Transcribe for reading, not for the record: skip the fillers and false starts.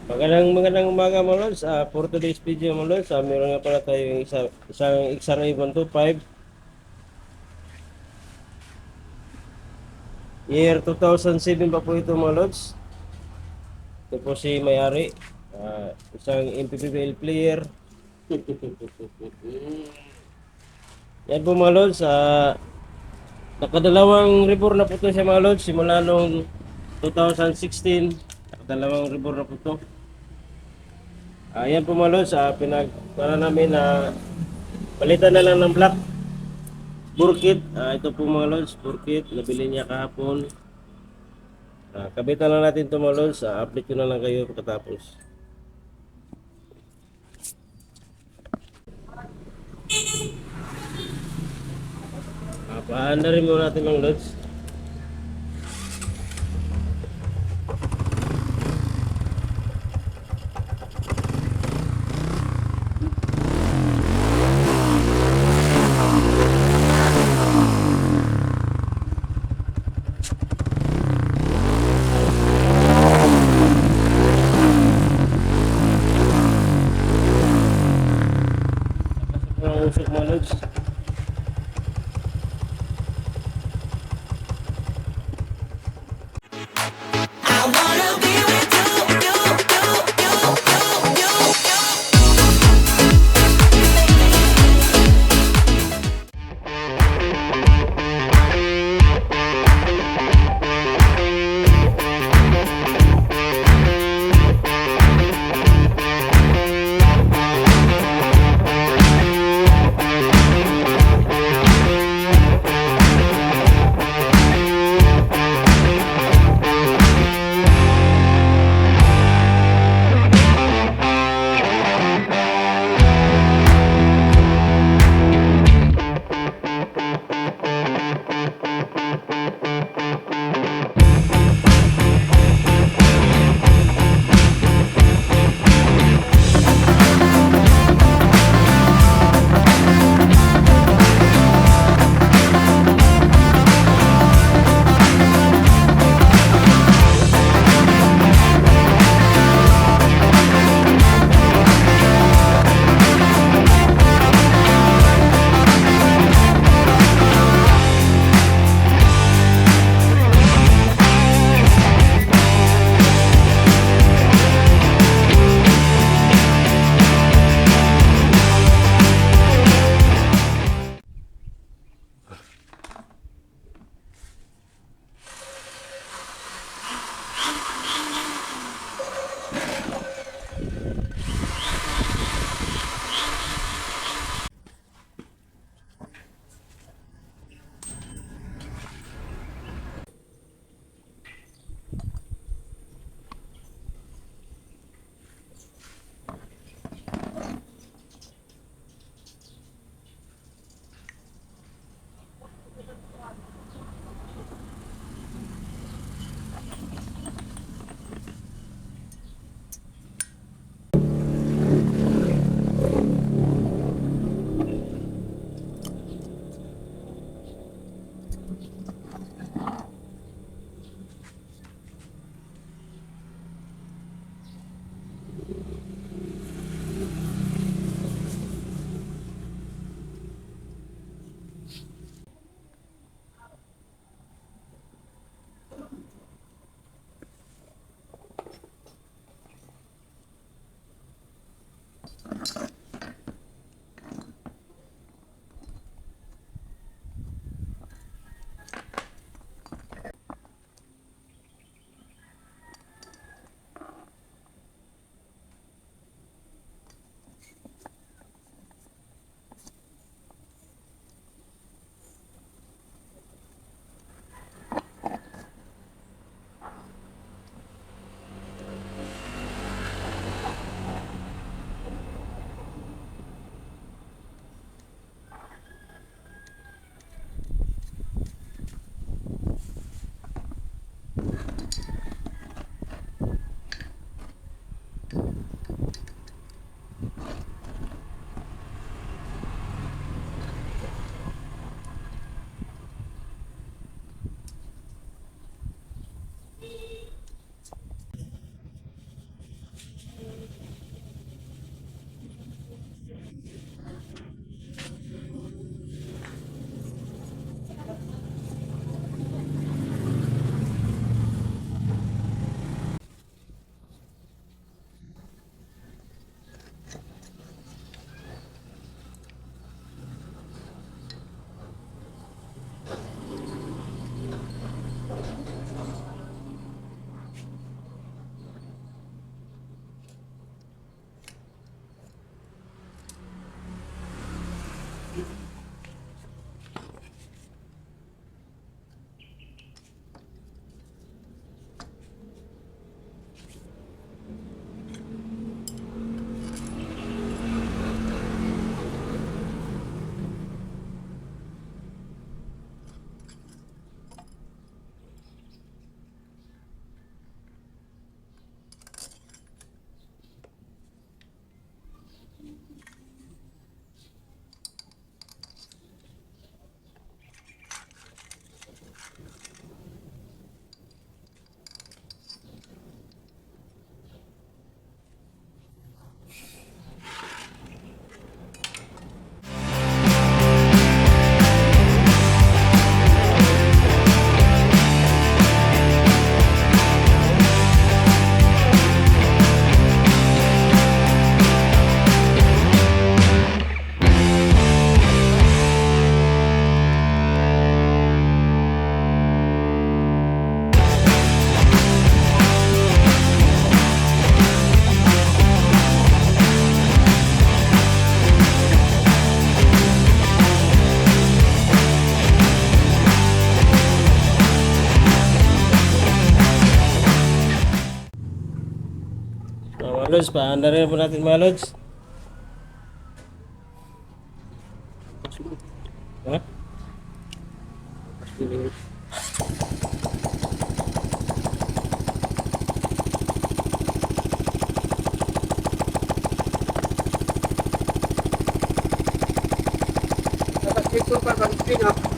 Magandang umaga mga lods. For today's video mga lods, meron nga pala tayo yung isang XRM125 year 2007 pa po ito mga lods. Ito po si may-ari, isang MPPBL player. Yan po mga lods, nakadalawang rebore na po ito siya mga lods simula noong 2016. Nakadalawang rebore na po ito. Ayan po mga lods, para namin na palitan na lang ng black burkit. Ito po mga lods, burkit nabili niya kahapon. Kabitan lang natin ito mga lods. Update ko na lang kayo pagkatapos. Paanda rin muna natin mga lods. Usok mga lods. Lods, paanda rin po natin mga Lods. Ha? Tapos dito pa pag spin up.